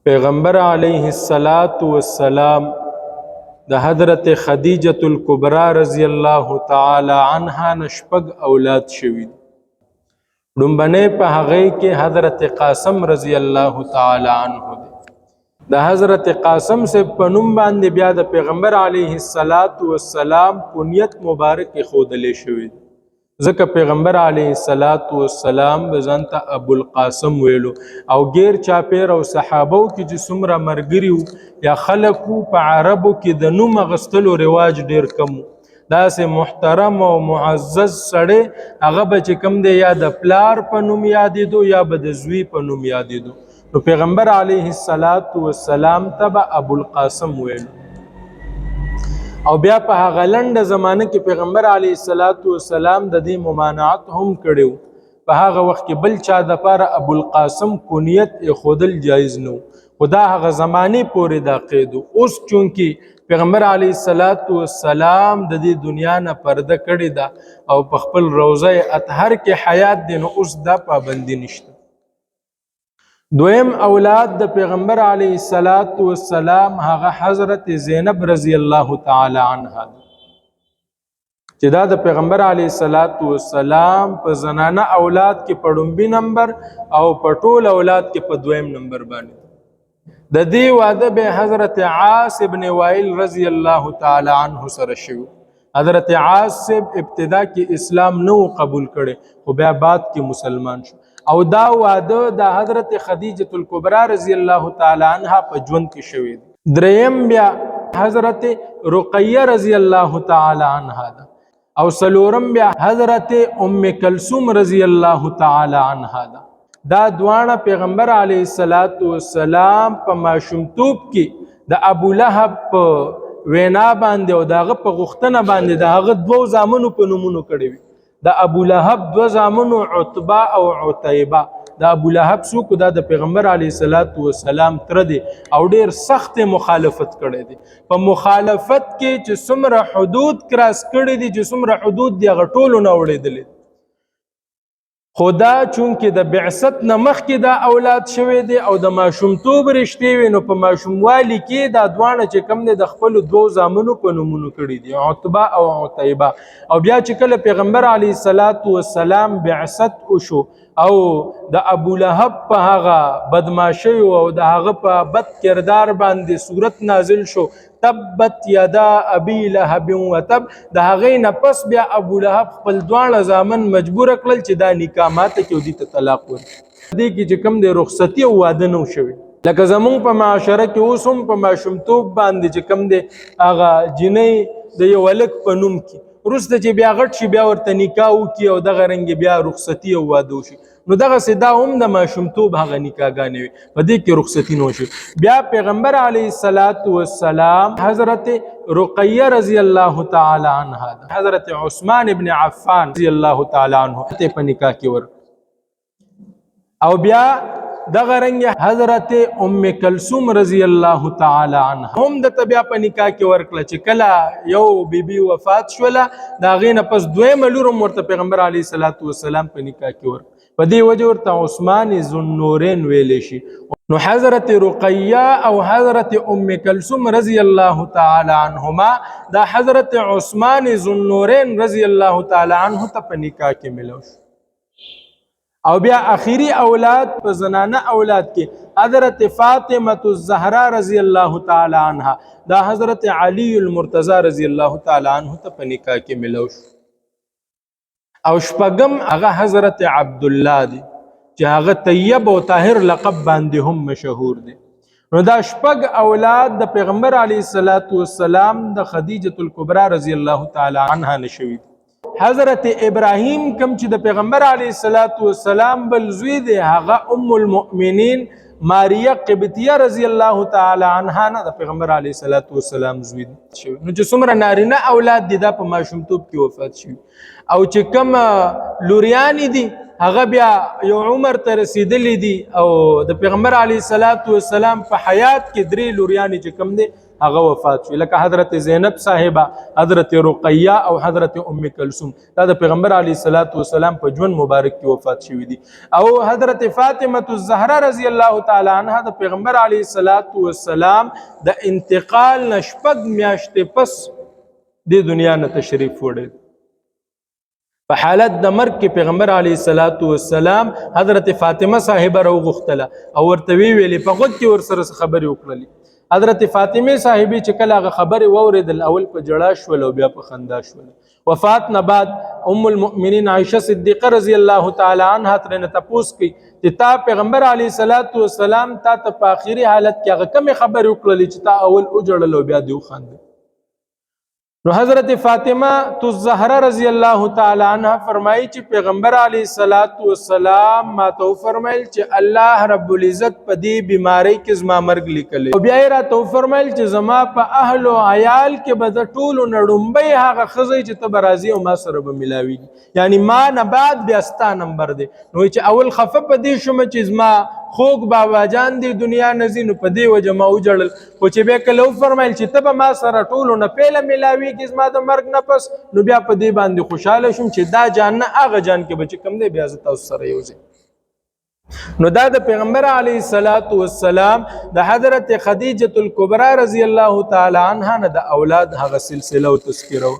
پیغمبر علیہ الصلاۃ والسلام د حضرت خدیجة الکبری رضی الله تعالی عنها نشپگ اولاد شوی. ډومبنه په هغه کې حضرت قاسم رضی الله تعالی عنه دی. د حضرت قاسم سے په نوم باندې بیا د پیغمبر علیہ الصلاۃ والسلام کنیت مبارک خودلې شوی. ځکه پیغمبر علیہ الصلاۃ والسلام بزنت ابو القاسم ویلو او غیر چاپیر او صحابو کې چې څومره مرګریو یا خلکو په عربو کې د نوم غستلو رواج ډیر کم. دا سه محترم او معزز سړی هغه به چې کم دی یا د پلار په نوم یادېدو یا به د زوی په نوم یادېدو. نو پیغمبر علیہ الصلاۃ والسلام ته ابو القاسم ویلو. او بیا په هغه لنډه زمانه کې پیغمبر علیه الصلاۃ والسلام د دې ممانعت هم کړو. په هغه وخت کې بل چا د پاره ابو القاسم کنیت خودل جایز نو. خدا هغه زمانه پورې دا قید. اوس چونکی پیغمبر علیه الصلاۃ والسلام د دې دنیا نه پرده کړی دا او په خپل روضه اطهر کې حیات دی، نو اوس دا پابندی نشته. دویم اولاد د پیغمبر علیه الصلاۃ والسلام هغه حضرت زینب رضی الله تعالی عنها چې دا د پیغمبر علیه الصلاۃ والسلام په زنانه اولاد کې په ډومبي نمبر او په ټول اولاد کې په دویم نمبر باندې. د دې واده به حضرت عاص ابن وائل رضی الله تعالی عنه سره شو. حضرت عاص ابتدا کې اسلام نو قبول کړي خو بیا بعد کې مسلمان شو. او دا واده د حضرت خدیجة الکبری رضی الله تعالی عنها په ژوند کې شوی. دریم بیا حضرت رقیہ رضی الله تعالی عنها ده. او سلورم بیا حضرت ام کلثوم رضی الله تعالی عنها ده. دا دوانه پیغمبر علیه الصلاۃ والسلام په ماشومتوب کې د ابو لهب په وینا باندې او دغه په غختنه باندې دغه دوه زامنو په نومونو کړی وي. د ابو لهب دو زامنو عتبه او عتیبه. د ابو لهب څوک دا د پیغمبر علیه الصلاۃ والسلام تر دی او ډیر سخت مخالفت کړی دی. په مخالفت کې چې څومره حدود کراس کړی دي، چې څومره حدود دی هغه ټولو نه وړېدلی. خدا چونکې د بعثت نه مخکې دا اولاد شوی دی او د ماشومتوب رشتې وي، نو په ماشوموالي کې دا دواړه چې کوم دی د خپلو دوو زامنو په نومونو کړي دي، عتبه او عتیبه. او بیا چې کله پیغمبر علیه الصلاۃ والسلام بعثت وشو او د ابو لهب په هغه بدماشي او د هغه په بد کردار باندې صورت نازل شو، تبت یدا ابي لهب وتب. د هغې نه پس بیا ابو لهب خپل دواړه زامن مجبور کړل چې دا نکاح ماته کړي او دې ته طلاق ورکړي. دې کې چې کوم دی رخصتي او واده نه شوی. لکه زمونږ په معاشره کې اوس هم په ماشومتوب باندې چې کوم دی هغه جنۍ د یو هلک په نوم کې وروسته چې بیا غټ شي بیا ورته نکاح وکړي او دغه رنګې بیا رخصتي او واده وشي، نو دغسې دا هم د ماشومتوب هغه نکاحګانې وي، په دې کې رخصتي نه وشي. بیا پیغمبر علیه الصلاۃ والسلام حضرت رقیہ رضی الله تعالی عنها ده. حضرت عثمان ابن عفان رضی الله تعالی عنه ته په نکاح کې ور. او بیا دغه رنګ حضرت ام کلثوم رضی الله تعالی عنها هم د بیا په نکاح کې ورکړه چې کله یو بیبي وفات شوله د هغې نه پس دویمه لور هم ورته پیغمبر علیه الصلاۃ والسلام په نکاح کې ورکړه. په دې وجه ورته عثمان ذوالنورین ویلی شي. نو حضرت رقیہ او حضرت ام کلثوم رضی الله تعالی عنهما دا حضرت عثمان ذوالنورین رضی الله تعالی عنه ته په نکاح کې ملو شو. او بیا اخیری اولاد په زنانه اولاد کې حضرت فاطمه الزهرا رضی الله تعالی عنها دا حضرت علی المرتضی رضی الله تعالی عنه ته په نکاح کې ملو شو. او شپږم هغه حضرت عبدالله دی چې هغه طیب او طاهر لقب باندې هم مشهور دی. نو دا شپږ اولاد د پیغمبر علیه الصلاۃ والسلام د خدیجة الکبری رضی الله تعالی عنها نشوي. حضرت ابراهیم کم چې د پیغمبر علیه الصلاۃ والسلام بل زوی دی هغه ام المؤمنین ماریه قبطیه رضی الله تعالی عنها نه د پیغمبر علیه الصلاۃ والسلام زوی دی. نو چې څومره نارینه اولاد دي دا په ماشومتوب کې وفات شوي. او چې کوم لوریانې دي هغه بیا یو عمر ته رسیدلی دي او د پیغمبر علیه الصلاۃ والسلام په حیات کې درې لوریانې چې کوم دي هغه وفات شو، لکه حضرت زینب صاحبه، حضرت رقیه او حضرت ام کلثوم. دا د پیغمبر علیه الصلاۃ والسلام په ژوند مبارک کې وفات شوي دي. او حضرت فاطمه الزهرا رضی الله تعالی عنها د پیغمبر علیه الصلاۃ والسلام د انتقال نه شپږ میاشتې پس د دنیا نه تشریف وړي. په حالت د مرګ کې پیغمبر علیه الصلاۃ والسلام حضرت فاطمه صاحبه راوغوښتله او ورته ویلې په غوږ کې ورسره خبرې وکړلې. حضرت فاطمه صاحبه چې کله هغه خبرې واورېدل اول په جړا شول او بیا په خندا شول. وفات نه بعد ام المؤمنین عائشه صدیقه رضی الله تعالی عنها ترنه تپوس کوي چې تا پیغمبر علیه الصلاۃ والسلام تا ته په آخري حالت کې هغه کومې خبرې وکړلې چې تا اول وجړل او بیا دې وخندل. نو حضرت فاطمه الزهرا رضی الله تعالی عنها فرمایي چې پیغمبر علیه الصلاۃ والسلام ما ته فرمایل چې الله رب العزت په دې بیماری کې زما مرګ لیکلی او بیا یې راته فرمایل چې زما په اهل او عیال کې به د ټولو نه ډومبۍ هغه ښځی چې ته به راځې او ما سره به میلاویږي، یعنی ما نه بعد بیا ستا نمبر دی. نو چې اول خفه په دې شومه چې زما خوږ بابا جان دی دنیا نه ځي، نو په دې وجه ما وجړل. خو چې بیا کله وفرمایل چې ته به ما سره ټولو نه پیله میلاویږي زما د مرګ نه پس، نو بیا په دې باندې خوشحاله شوم چې دا جان نه هغه جان کې به چې کوم دی بیا زه تاسو سره یو ځای. نو دا د پیغمبر علیه الصلاۃ والسلام د حضرت خدیجه الکبرا رضی الله تعالی عنها نه د اولاد هغه سلسله او تذکره